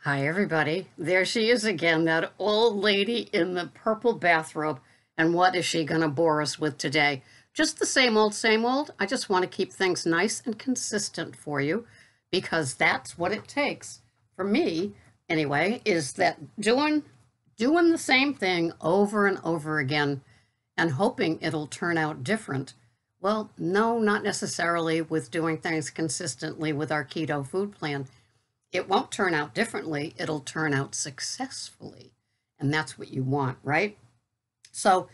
Hi, everybody. There she is again, that old lady in the purple bathrobe. And what is she going to bore us with today? Just the same old, same old. I just want to keep things nice and consistent for you because that's what it takes for me, anyway, is that doing the same thing over and over again and hoping it'll turn out different. Well, no, not necessarily with doing things consistently with our keto food plan. It won't turn out differently, it'll turn out successfully. And that's what you want, right? So,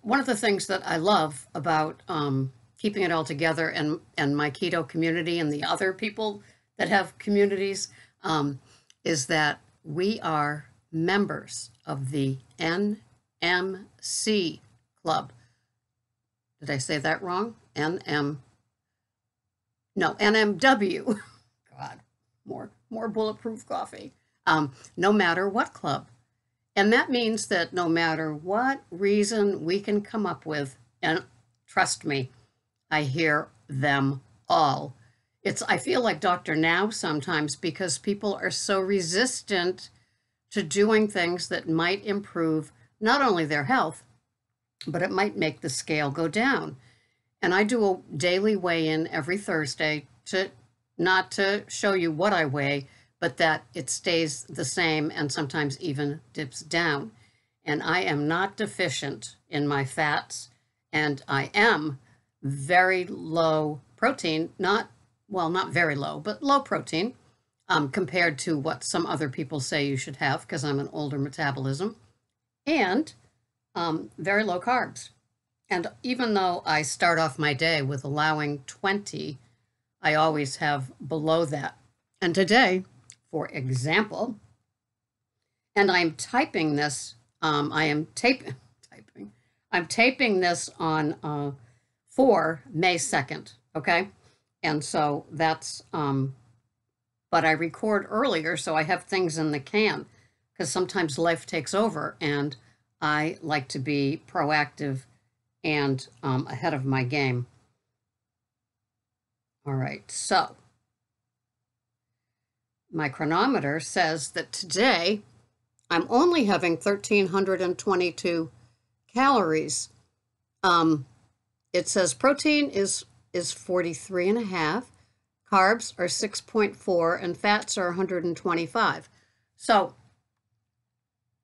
one of the things that I love about keeping it all together and my keto community and the other people that have communities is that we are members of the NMC club. Did I say that wrong? NMW. God, more bulletproof coffee. No matter what club. And that means that no matter what reason we can come up with, and trust me, I hear them all. I feel like Dr. Now sometimes because people are so resistant to doing things that might improve not only their health, but it might make the scale go down. And I do a daily weigh-in every Thursday not to show you what I weigh, but that it stays the same and sometimes even dips down. And I am not deficient in my fats, and I am very low protein, not very low, but low protein compared to what some other people say you should have because I'm an older metabolism, and very low carbs. And even though I start off my day with allowing 20, I always have below that. And today, for example, and I'm typing this, I'm taping this on for May 2nd, okay? And so that's, but I record earlier, so I have things in the can, because sometimes life takes over, and I like to be proactive and ahead of my game. All right, so my chronometer says that today I'm only having 1,322 calories. It says protein is 43 and a half, carbs are 6.4, and fats are 125. So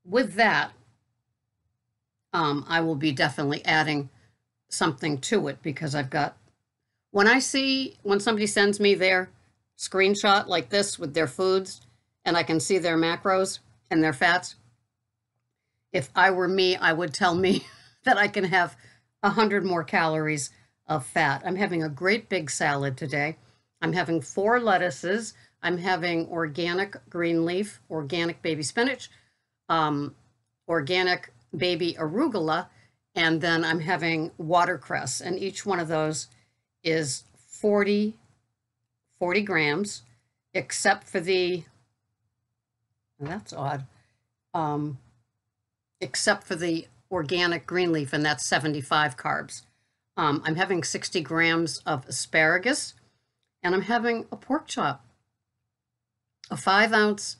with that, I will be definitely adding something to it because I've got, when somebody sends me their screenshot like this with their foods and I can see their macros and their fats, if I were me, I would tell me that I can have 100 more calories of fat. I'm having a great big salad today. I'm having 4 lettuces. I'm having organic green leaf, organic baby spinach, organic baby arugula, and then I'm having watercress, and each one of those is 40 grams, except for that's odd, except for the organic green leaf, and that's 75 carbs. I'm having 60 grams of asparagus, and I'm having a pork chop, a 5-ounce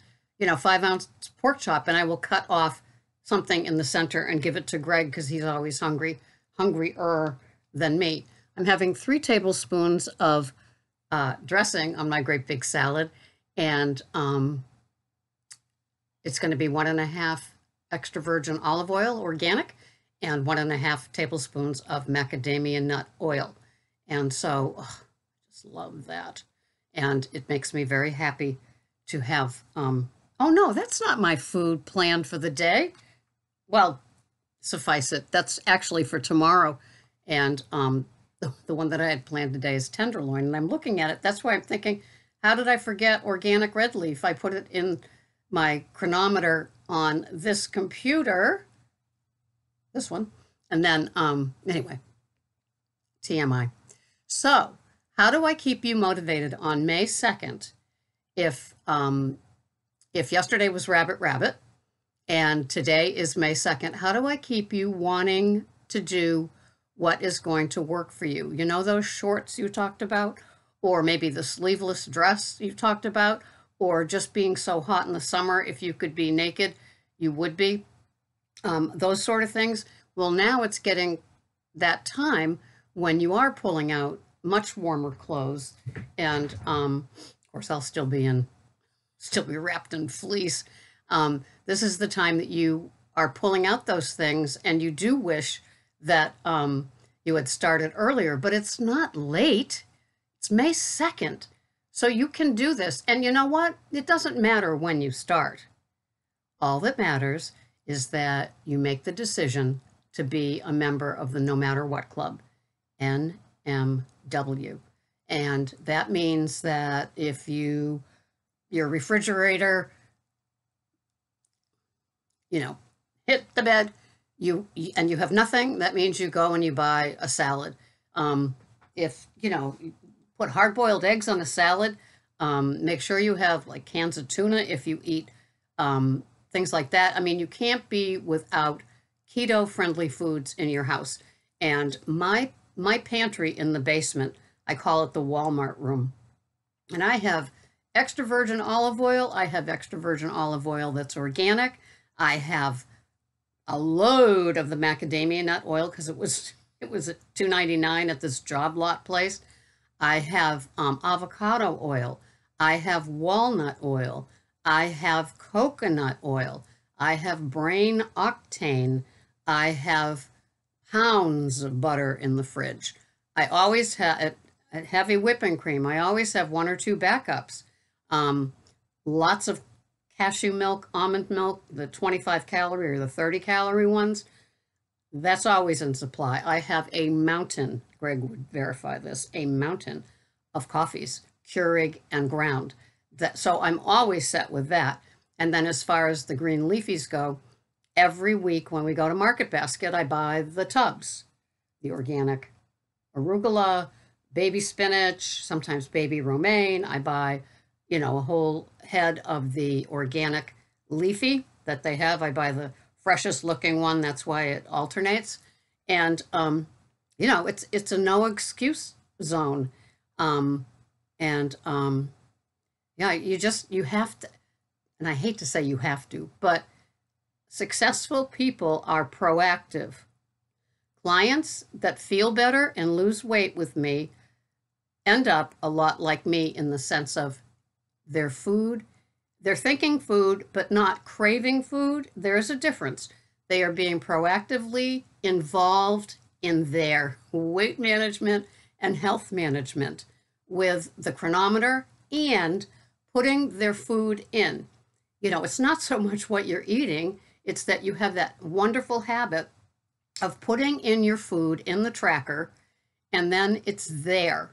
pork chop, and I will cut off something in the center and give it to Greg because he's always hungrier than me. I'm having 3 tablespoons of dressing on my great big salad, and it's going to be 1.5 extra virgin olive oil, organic, and 1.5 tablespoons of macadamia nut oil. And so, I just love that. And it makes me very happy to have, oh no, that's not my food planned for the day. Well, suffice it, that's actually for tomorrow. And the one that I had planned today is tenderloin, and I'm looking at it. That's why I'm thinking, how did I forget organic red leaf? I put it in my chronometer on this computer, this one, and then, anyway, TMI. So, how do I keep you motivated on May 2nd if yesterday was Rabbit, and today is May 2nd, how do I keep you wanting to do what is going to work for you? You know those shorts you talked about? Or maybe the sleeveless dress you talked about? or just being so hot in the summer, if you could be naked, you would be. Those sort of things. Well, now it's getting that time when you are pulling out much warmer clothes, and of course, I'll still be wrapped in fleece. This is the time that you are pulling out those things, and you do wish that you had started earlier, but it's not late. It's May 2nd. So you can do this. And you know what? It doesn't matter when you start. All that matters is that you make the decision to be a member of the No Matter What Club, NMW. And that means that if your refrigerator, hit the bed, and you have nothing, that means you go and you buy a salad. If, you put hard-boiled eggs on a salad, make sure you have like cans of tuna if you eat things like that. I mean, you can't be without keto-friendly foods in your house. And my pantry in the basement, I call it the Walmart room. And I have extra virgin olive oil. I have extra virgin olive oil that's organic. I have a load of the macadamia nut oil because it was at $2.99 at this job lot place. I have avocado oil. I have walnut oil. I have coconut oil. I have brain octane. I have pounds of butter in the fridge. I always have heavy whipping cream. I always have 1 or 2 backups. Lots of cashew milk, almond milk, the 25 calorie or the 30 calorie ones. That's always in supply. I have a mountain, Greg would verify this, a mountain of coffees, Keurig and ground. So I'm always set with that. And then as far as the green leafies go, every week when we go to Market Basket, I buy the tubs, the organic arugula, baby spinach, sometimes baby romaine. I buy, a whole head of the organic leafy that they have. I buy the freshest looking one. That's why it alternates. And, it's a no excuse zone. You have to, and I hate to say you have to, but successful people are proactive. Clients that feel better and lose weight with me end up a lot like me in the sense of their food. They're thinking food, but not craving food. There's a difference. They are being proactively involved in their weight management and health management with the chronometer and putting their food in. It's not so much what you're eating, it's that you have that wonderful habit of putting in your food in the tracker, and then it's there.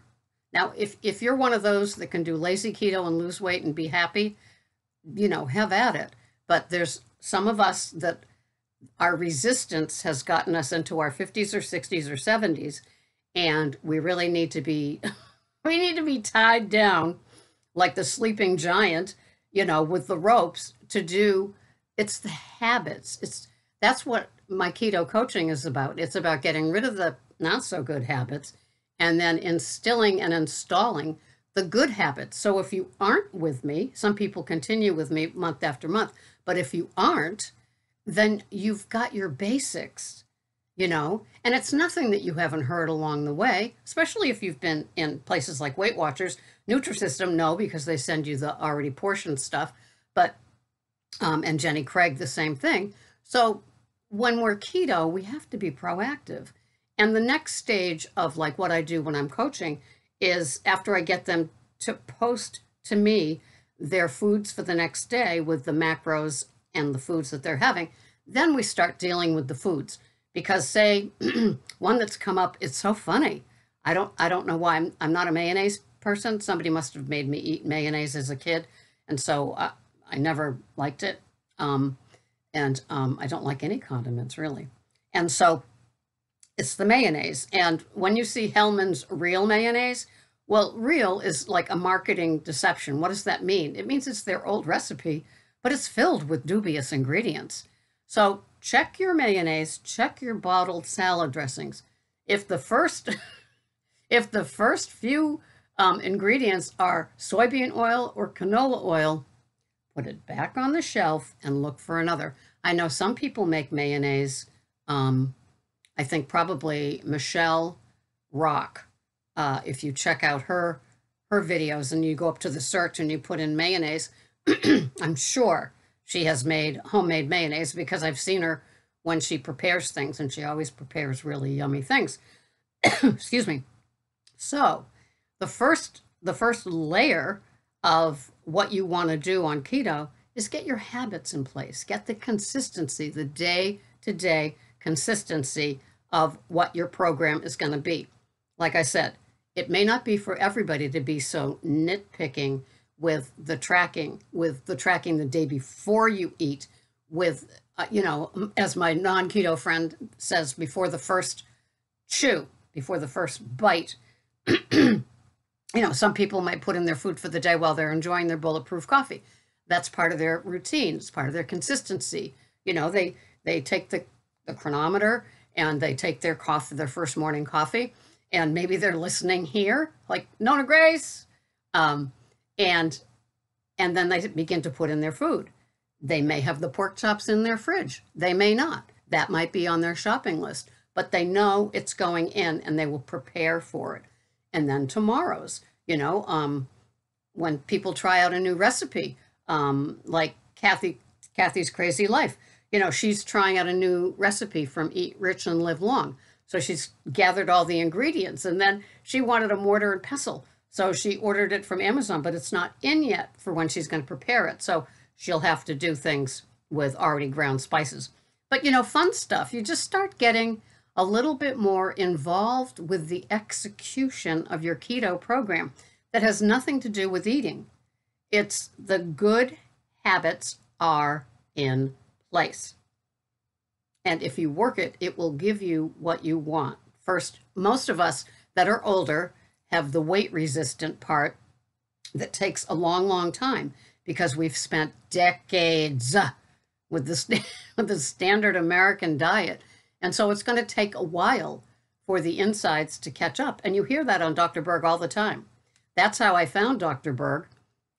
Now, if you're one of those that can do lazy keto and lose weight and be happy, have at it. But there's some of us that our resistance has gotten us into our 50s or 60s or 70s, and we really need to be tied down like the sleeping giant, with the ropes to do. It's the habits. That's what my keto coaching is about. It's about getting rid of the not so good habits and then instilling and installing the good habits. So if you aren't with me, some people continue with me month after month, but if you aren't, then you've got your basics, and it's nothing that you haven't heard along the way, especially if you've been in places like Weight Watchers. Nutrisystem, no, because they send you the already portioned stuff, but, and Jenny Craig, the same thing. So when we're keto, we have to be proactive. And the next stage of like what I do when I'm coaching is after I get them to post to me their foods for the next day with the macros and the foods that they're having, then we start dealing with the foods. Because say one that's come up, it's so funny. I don't know why. I'm not a mayonnaise person. Somebody must have made me eat mayonnaise as a kid, and so I never liked it. I don't like any condiments really. And so it's the mayonnaise. And when you see Hellmann's real mayonnaise, well, real is like a marketing deception. What does that mean? It means it's their old recipe, but it's filled with dubious ingredients. So check your mayonnaise, check your bottled salad dressings. If the first few ingredients are soybean oil or canola oil. Put it back on the shelf and look for another. I know some people make mayonnaise. I think probably Michelle Rock. If you check out her videos and you go up to the search and you put in mayonnaise, I'm sure she has made homemade mayonnaise because I've seen her when she prepares things, and she always prepares really yummy things. Excuse me. So the first layer of what you want to do on keto is get your habits in place, get the consistency, the day-to-day consistency of what your program is going to be. Like I said, it may not be for everybody to be so nitpicking with the tracking the day before you eat, with, as my non-keto friend says, before the first chew, before the first bite. Some people might put in their food for the day while they're enjoying their bulletproof coffee. That's part of their routine. It's part of their consistency. They take the chronometer and they take their coffee, their first morning coffee, and maybe they're listening here, like Nona Grace, and then they begin to put in their food. They may have the pork chops in their fridge. They may not. That might be on their shopping list, but they know it's going in and they will prepare for it. And then tomorrow's, when people try out a new recipe, like Kathy's Crazy Life, she's trying out a new recipe from Eat Rich and Live Long. So she's gathered all the ingredients, and then she wanted a mortar and pestle. So she ordered it from Amazon, but it's not in yet for when she's going to prepare it. So she'll have to do things with already ground spices. But, fun stuff. You just start getting a little bit more involved with the execution of your keto program that has nothing to do with eating. It's the good habits are in place. And if you work it, it will give you what you want. First, most of us that are older have the weight resistant part that takes a long, long time because we've spent decades with the standard American diet. And so it's going to take a while for the insides to catch up. And you hear that on Dr. Berg all the time. That's how I found Dr. Berg.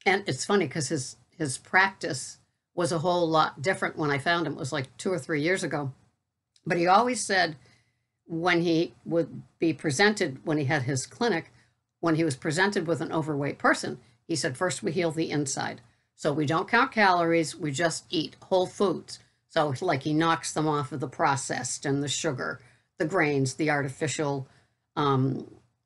And it's funny because his practice was a whole lot different when I found him. It was like 2 or 3 years ago. But he always said when he would be presented, when he had his clinic, when he was presented with an overweight person, he said, first we heal the inside. So we don't count calories, we just eat whole foods. So like he knocks them off of the processed and the sugar, the grains, the artificial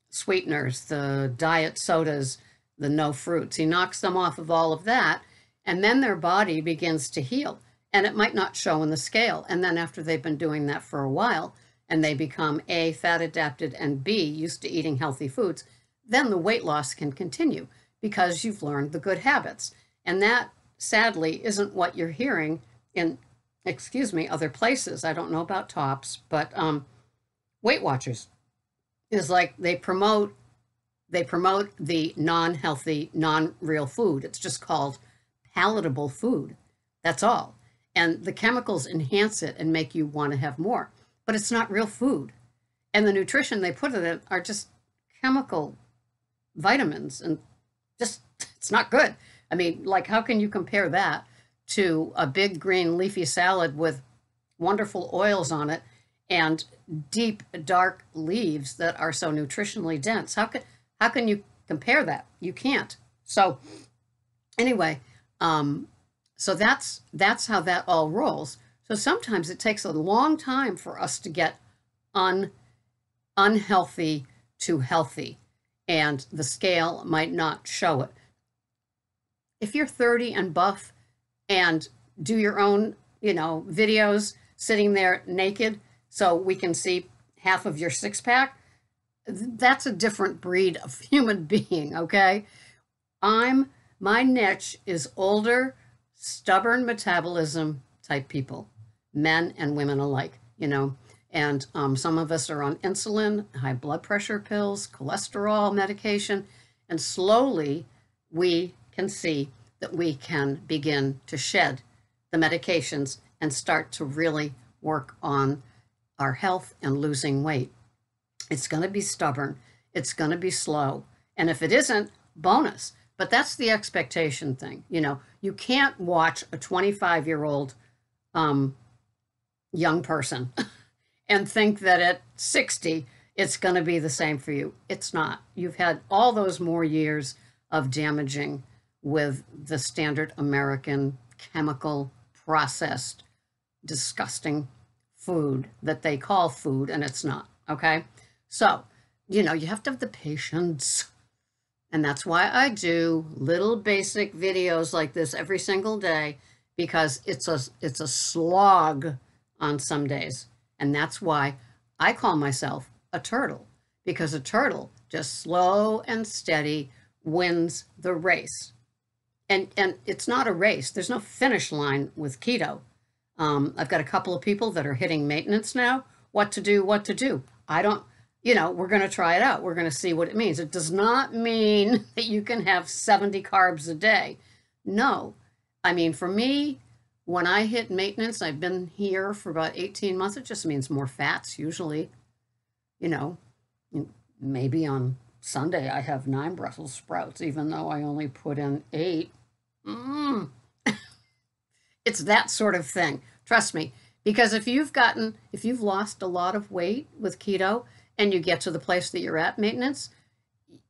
sweeteners, the diet sodas, the no fruits. He knocks them off of all of that, and then their body begins to heal. And it might not show in the scale. And then after they've been doing that for a while, and they become A, fat adapted, and B, used to eating healthy foods, then the weight loss can continue because you've learned the good habits. And that, sadly, isn't what you're hearing in, other places. I don't know about Tops, but Weight Watchers is like they promote the non-healthy, non-real food. It's just called palatable food. That's all. And the chemicals enhance it and make you want to have more. But it's not real food. And the nutrition they put in it are just chemical vitamins, and just, it's not good. I mean, like, how can you compare that to a big green leafy salad with wonderful oils on it and deep, dark leaves that are so nutritionally dense? How can you compare that? You can't. So anyway, so that's how that all rolls. So sometimes it takes a long time for us to get unhealthy to healthy, and the scale might not show it. If you're 30 and buff and do your own, videos sitting there naked so we can see half of your six-pack, that's a different breed of human being, okay? My niche is older, stubborn metabolism type people, men and women alike, and some of us are on insulin, high blood pressure pills, cholesterol medication, and slowly we can see that we can begin to shed the medications and start to really work on our health and losing weight. It's going to be stubborn. It's going to be slow. And if it isn't, bonus. But that's the expectation thing. You know, you can't watch a 25-year-old young person and think that at 60, it's going to be the same for you. It's not. You've had all those more years of damaging with the standard American chemical processed, disgusting food that they call food, and it's not. Okay. So, you know, you have to have the patience. And that's why I do little basic videos like this every single day, because it's a slog on some days. And that's why I call myself a turtle, because a turtle just slow and steady wins the race. And it's not a race. There's no finish line with keto. I've got a couple of people that are hitting maintenance now. What to do. I don't, you know, we're going to try it out. We're going to see what it means. It does not mean that you can have 70 carbs a day. No. I mean, for me, when I hit maintenance, I've been here for about 18 months. It just means more fats usually. You know, maybe on Sunday I have 9 Brussels sprouts, even though I only put in 8. It's that sort of thing. Trust me, because if you've lost a lot of weight with keto and you get to the place that you're at maintenance,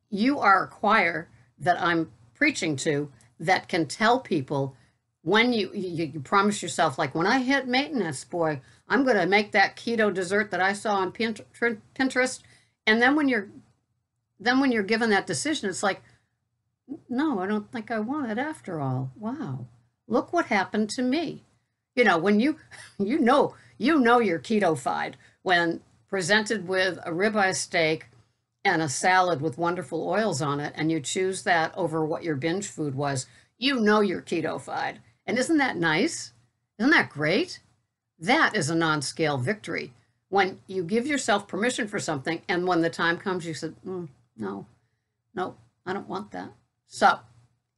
you are a choir that I'm preaching to that can tell people when you promise yourself, like, when I hit maintenance, boy, I'm going to make that keto dessert that I saw on Pinterest. And then when you're given that decision, it's like, no, I don't think I want it after all. Wow. Look what happened to me. You know, when you know you're keto-fied when presented with a ribeye steak and a salad with wonderful oils on it, and you choose that over what your binge food was, you know you're keto-fied. And isn't that nice? Isn't that great? That is a non-scale victory. When you give yourself permission for something, and when the time comes, you said, no, I don't want that. So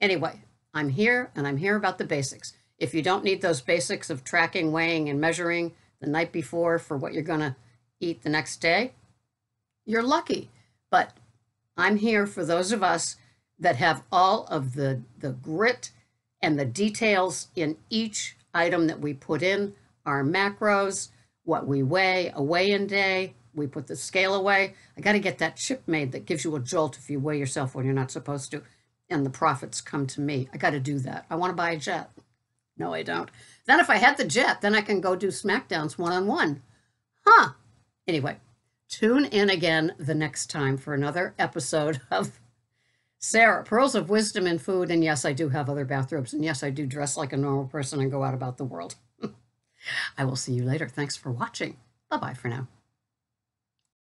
anyway, I'm here, and I'm here about the basics. If you don't need those basics of tracking, weighing, and measuring the night before for what you're going to eat the next day, you're lucky. But I'm here for those of us that have all of the grit and the details in each item that we put in, our macros, what we weigh, a weigh-in day. We put the scale away. I got to get that chip made that gives you a jolt if you weigh yourself when you're not supposed to. And the profits come to me. I got to do that. I want to buy a jet. No, I don't. Then if I had the jet, then I can go do SmackDowns one-on-one. Anyway, tune in again the next time for another episode of Sarah, Pearls of Wisdom in Food. And yes, I do have other bathrobes. And yes, I do dress like a normal person and go out about the world. I will see you later. Thanks for watching. Bye-bye for now.